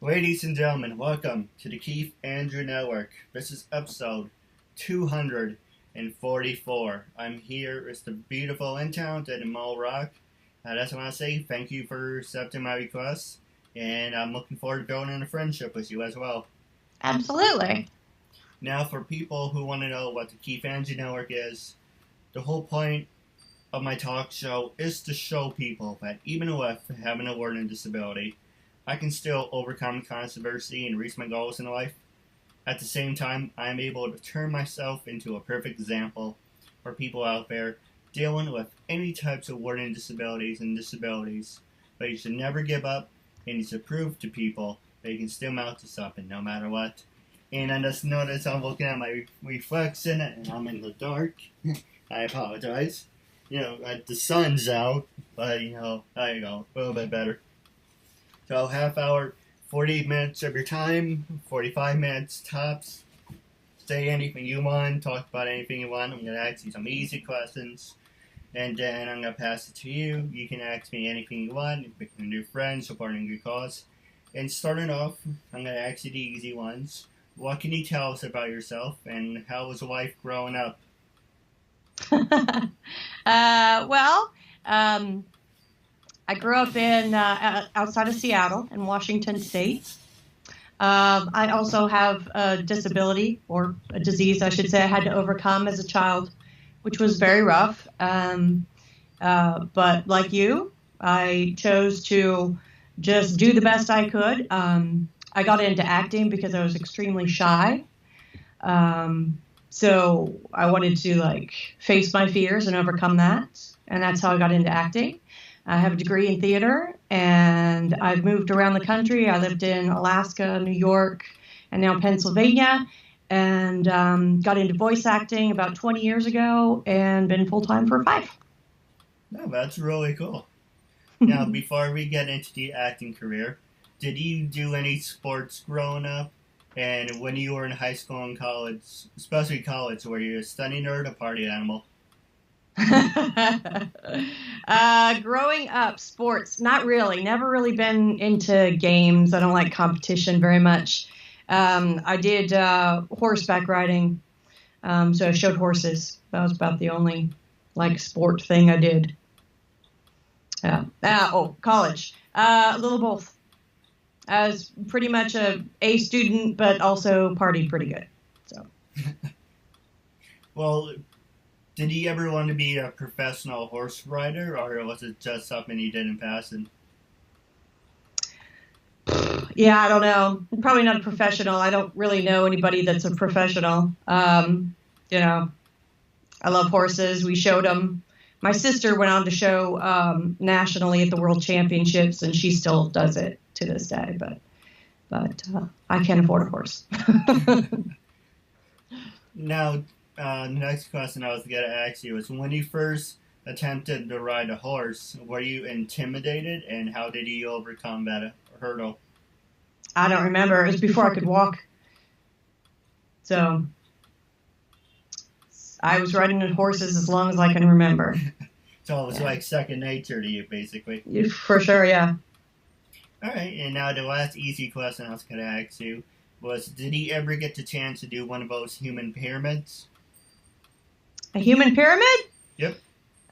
Ladies and gentlemen, welcome to the Keith Andrew Network. This is episode 244. I'm here with the beautiful and talented Moe Rock. I just want to say thank you for accepting my request, and I'm looking forward to building a friendship with you as well. Absolutely. Now, for people who want to know what the Keith Andrew Network is, the whole point of my talk show is to show people that even with having a learning disability, I can still overcome controversy and reach my goals in life. At the same time, I am able to turn myself into a perfect example for people out there dealing with any types of learning disabilities and disabilities. But you should never give up, and you should prove to people that you can still mount to something no matter what. And I just noticed I'm looking at my reflection and I'm in the dark. I apologize. The sun's out, but there you go, a little bit better. So half hour, 40 minutes of your time, 45 minutes tops. Say anything you want, talk about anything you want. I'm going to ask you some easy questions, and then I'm going to pass it to you. You can ask me anything you want, picking new friends, supporting your cause. And starting off, I'm going to ask you the easy ones. What can you tell us about yourself, and how was life growing up? I grew up in outside of Seattle in Washington State. I also have a disability, or a disease, I should say, I had to overcome as a child, which was very rough. But like you, I chose to just do the best I could. I got into acting because I was extremely shy. So I wanted to face my fears and overcome that. And that's how I got into acting. I have a degree in theater, and I've moved around the country. I lived in Alaska, New York, and now Pennsylvania, and got into voice acting about 20 years ago and been full-time for 5. No, that's really cool. Now, before we get into the acting career, did you do any sports growing up? And when you were in high school and college, especially college, were you a study nerd or party animal? Growing up, sports, not really. Never really been into games. I don't like competition very much. I did horseback riding, so I showed horses. That was about the only sport thing I did. College. A little both. I was pretty much a A student, but also partied pretty good. So. Well, did you ever want to be a professional horse rider, or was it just something you did in passing? Yeah, I don't know. Probably not a professional. I don't really know anybody that's a professional. I love horses. We showed them. My sister went on to show nationally at the World Championships, and she still does it to this day. But I can't afford a horse. Now, the next question I was going to ask you is, when you first attempted to ride a horse, were you intimidated, and how did you overcome that hurdle? I don't remember. It was before I could walk. So I was riding horses as long as I can remember. So it was like second nature to you, basically. For sure, yeah. All right, and now the last easy question I was going to ask you was, did you ever get the chance to do one of those human pyramids? A human pyramid? Yep.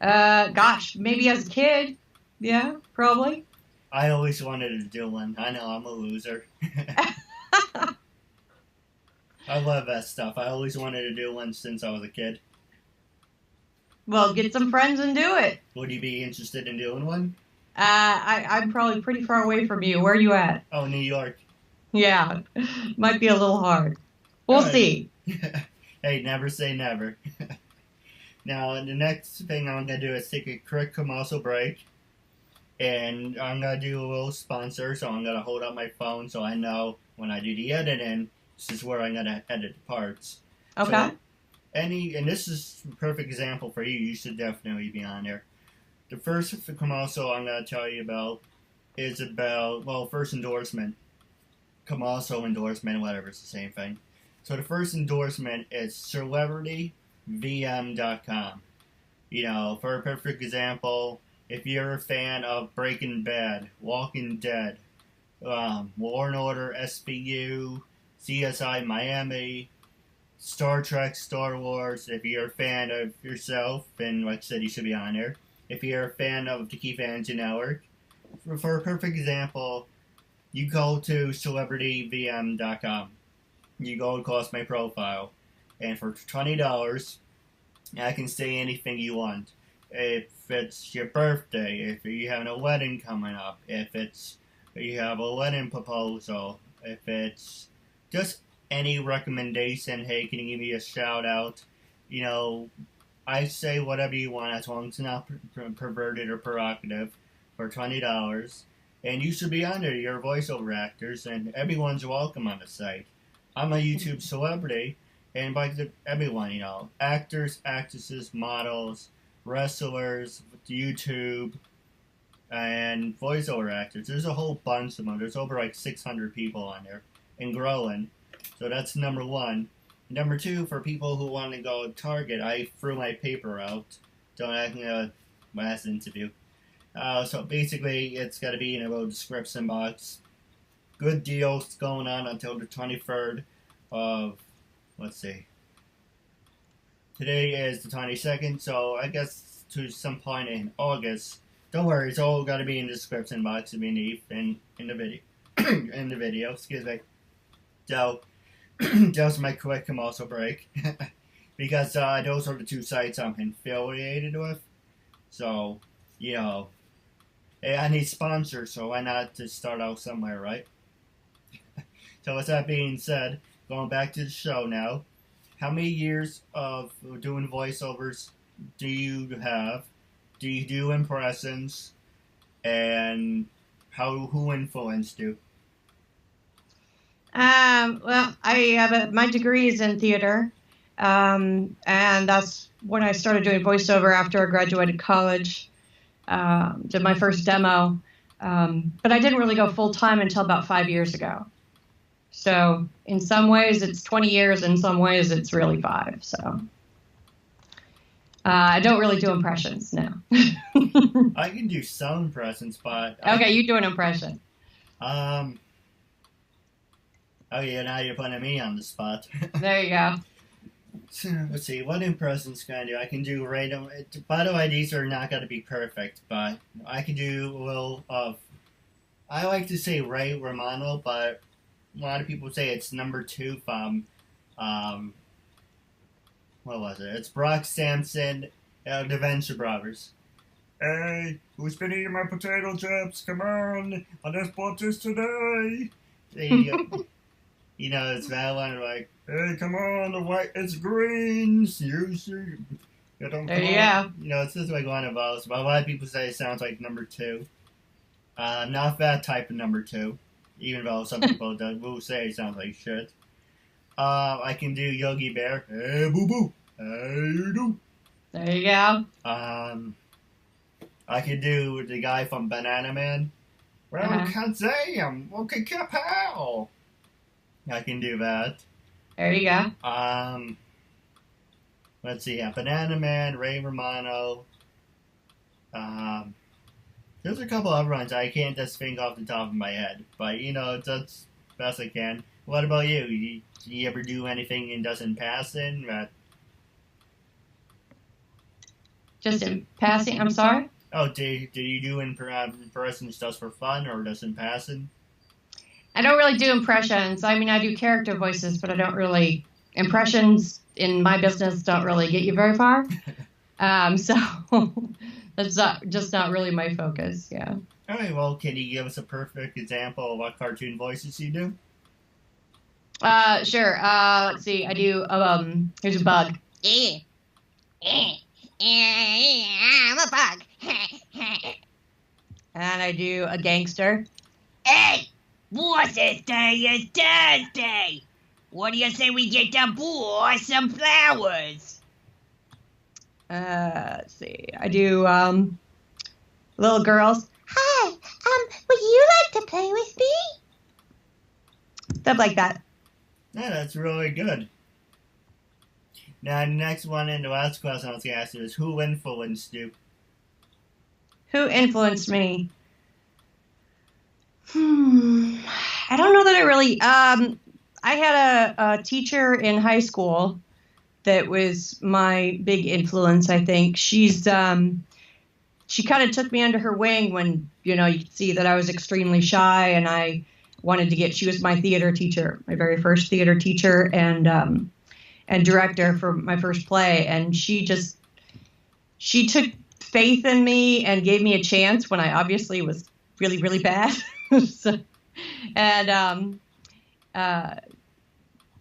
Gosh, maybe as a kid. Yeah, probably. I always wanted to do one. I know, I'm a loser. I love that stuff. I always wanted to do one since I was a kid. Well, get some friends and do it. Would you be interested in doing one? I'm probably pretty far away from you. Where are you at? Oh, New York. Yeah, might be a little hard. We'll see. Hey, never say never. Now, the next thing I'm going to do is take a quick commercial break. And I'm going to do a little sponsor, so I'm going to hold up my phone so I know when I do the editing, this is where I'm going to edit the parts. Okay. So, and this is a perfect example for you. You should definitely be on there. The first commercial I'm going to tell you about is about, first endorsement. Commercial endorsement, whatever, it's the same thing. So the first endorsement is CelebrityVM.com. For a perfect example, if you're a fan of Breaking Bad, Walking Dead, Law and Order, SVU, CSI Miami, Star Trek, Star Wars. If you're a fan of yourself, then like I said, you should be on there. If you're a fan of the KeithAndrewNetWork, for a perfect example, you go to celebritym.com. You go across my profile, and for $20, I can say anything you want. If it's your birthday, if you're having a wedding coming up, if you have a wedding proposal, if it's just any recommendation, hey, can you give me a shout out? You know, I say whatever you want as long as it's not perverted or provocative for $20. And you should be under your voiceover actors, and everyone's welcome on the site. I'm a YouTube celebrity, and invite everyone, you know, actors, actresses, models, wrestlers, YouTube, and voiceover actors. There's a whole bunch of them. There's over like 600 people on there, and growing. So that's number one. Number two, for people who want to go Target, I threw my paper out. Don't ask me last interview. So basically, it's got to be in a little description box. Good deals going on until the 23rd of, let's see. Today is the 22nd, so I guess to some point in August. Don't worry, it's all got to be in the description box beneath in the video. In the video, excuse me. So, just my quick commercial break. Because those are the two sites I'm affiliated with. So, you know, I need sponsors, so why not just start out somewhere, right? So with that being said, going back to the show now, how many years of doing voiceovers do you have? Do you do impressions? And who influenced you? Well, I have my degree is in theater, and that's when I started doing voiceover after I graduated college. Did my first demo, but I didn't really go full time until about 5 years ago. So in some ways it's 20 years, in some ways it's really 5. So I don't really do impressions, no. I can do some impressions, but okay, you do an impression. Oh yeah, now you're putting me on the spot. There you go. Let's see, what impressions can I do? I can do random. By the way, these are not going to be perfect, but I can do a little of. I like to say Ray Romano, but a lot of people say it's number 2 from. What was it? It's Brock Sampson, the Venture Brothers. Hey, who's been eating my potato chips? Come on, I just bought this today. There you go. You know, it's that one like, hey, come on, the white, it's green. You see, there you go. You know, it's just like one of those. But a lot of people say it sounds like number 2. Not that type of number 2, even though some people will say it sounds like shit. I can do Yogi Bear. Hey, boo boo. How you do? There you go. I can do the guy from Banana Man. Well, Kazam, okay, kapow. I can do that. There you go. Let's see, Banana Man, Ray Romano. There's a couple other ones I can't just think off the top of my head, but you know, that's best I can. What about you? Do you ever do anything and doesn't pass in? Just in passing, I'm sorry? Oh, do you do impressions just for fun or doesn't pass in? I don't really do impressions. I mean, I do character voices, but I don't really... Impressions in my business don't really get you very far. So that's just not really my focus, yeah. All right, well, can you give us a perfect example of what cartoon voices you do? Sure. Let's see. I do, here's a bug. I'm a bug. And I do a gangster. Hey! Boss's day is Thursday! What do you say we get the boss some flowers? Let's see. I do, little girls. Hi, would you like to play with me? Stuff like that. Yeah, that's really good. Now, the next one and the last question I was going to ask you is, who influenced you? Who influenced me? I don't know that I really. I had a teacher in high school that was my big influence. I think she kind of took me under her wing when you could see that I was extremely shy and I wanted to get. She was my theater teacher, my very first theater teacher and director for my first play, and she took faith in me and gave me a chance when I obviously was really, really bad. So, and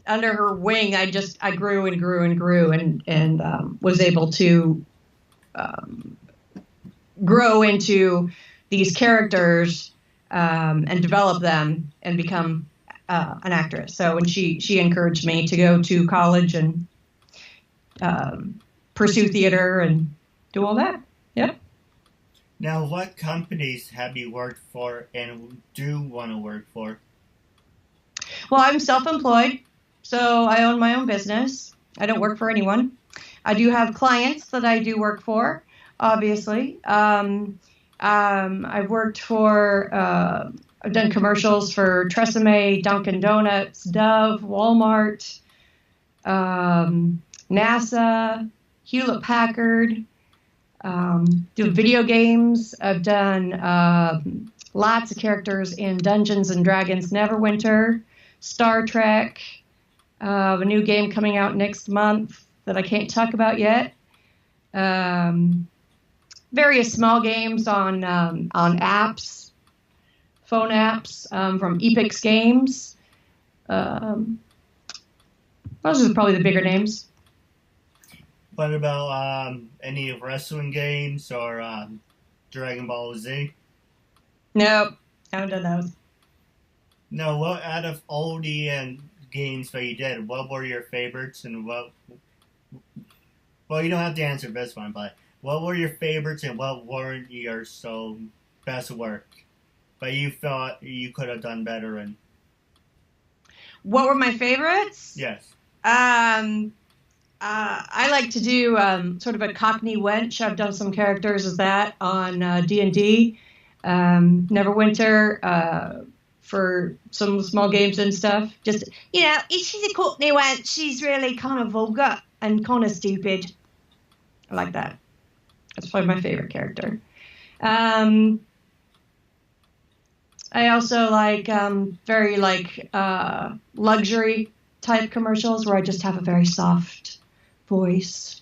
under her wing, I grew and grew and grew and was able to grow into these characters and develop them and become an actress. So when she encouraged me to go to college and pursue theater and do all that. Yep. Now, what companies have you worked for and do want to work for? Well, I'm self-employed, so I own my own business. I don't work for anyone. I do have clients that I do work for, obviously. I've worked for, I've done commercials for Tresemme, Dunkin' Donuts, Dove, Walmart, NASA, Hewlett-Packard. Do video games. I've done lots of characters in Dungeons and Dragons Neverwinter, Star Trek, a new game coming out next month that I can't talk about yet. Various small games on apps, phone apps from Epix Games. Those are probably the bigger names. What about any wrestling games or Dragon Ball Z? Nope, haven't done those. No, what out of all the games that you did, what were your favorites and what... Well, you don't have to answer this one, but what were your favorites and what weren't your best work that you thought you could have done better in? What were my favorites? Yes. I like to do sort of a Cockney wench. I've done some characters as that on D&D, Neverwinter, for some small games and stuff. Just, she's a Cockney wench. She's really kind of vulgar and kind of stupid. I like that. That's probably my favorite character. I also like very luxury type commercials where I just have a very soft voice,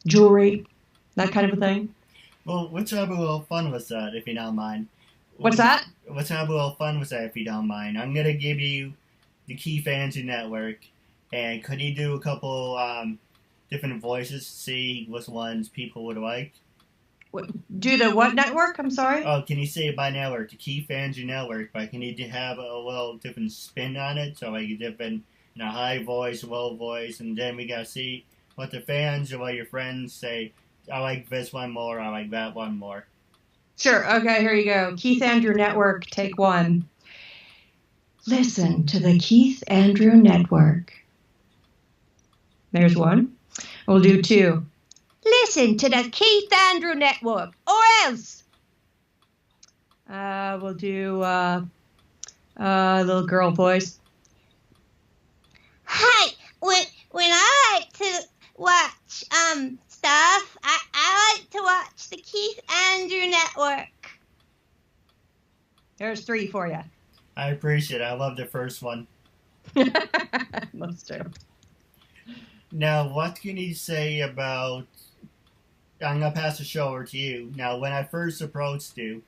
jewelry, that kind of a thing. Well, what type of fun was that, if you don't mind? What's that? What type of fun was that, if you don't mind? I'm going to give you the KeithAndrewNetwork, and could you do a couple different voices to see which ones people would like? Do the what network? I'm sorry? Oh, can you say it by network? The KeithAndrewNetwork, but can you have a little different spin on it? So like a different, high voice, low voice, and then we got to see what the fans or what your friends say. I like this one more, I like that one more. Sure, okay, here you go. KeithAndrewNetwork, take one. Listen to the Keith Andrew Network. There's one. We'll do two. Listen to the Keith Andrew Network, or else. We'll do little girl voice. Hey, when I like to watch stuff, I like to watch the Keith Andrew Network. There's three for you. I appreciate it. I love the first one. Most do. Now, what can you say about... I'm going to pass the show over to you. Now, when I first approached you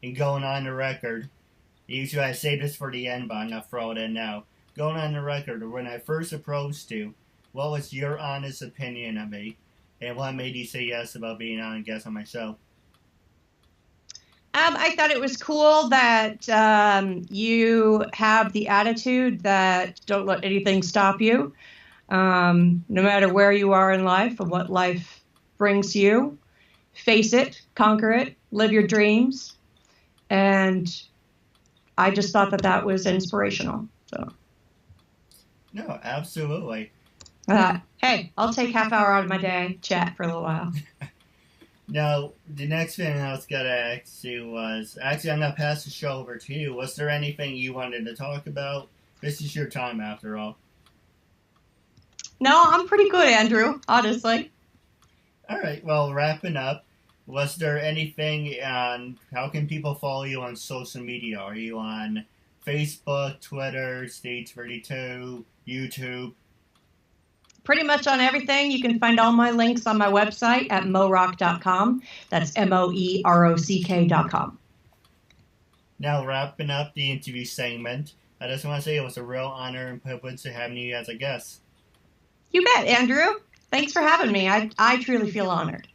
and going on the record, usually I say this for the end, but I'm going to throw it in now. Going on the record, when I first approached you, what was your honest opinion of me? And what made you say yes about being on a guest on my show? I thought it was cool that you have the attitude that don't let anything stop you. No matter where you are in life and what life brings you, face it, conquer it, live your dreams. And I just thought that was inspirational. So. No, absolutely. Hey, I'll take half hour out of my day, chat for a little while. Now, the next thing I was going to ask you was, actually, I'm going to pass the show over to you. Was there anything you wanted to talk about? This is your time, after all. No, I'm pretty good, Andrew, honestly. All right, well, wrapping up, was there anything on, how can people follow you on social media? Are you on Facebook, Twitter, Stage 32, YouTube? Pretty much on everything. You can find all my links on my website at moerock.com. That's MOEROCK.com. Now, wrapping up the interview segment, I just want to say it was a real honor and privilege to having you as a guest. You bet, Andrew. Thanks for having me. I truly feel honored.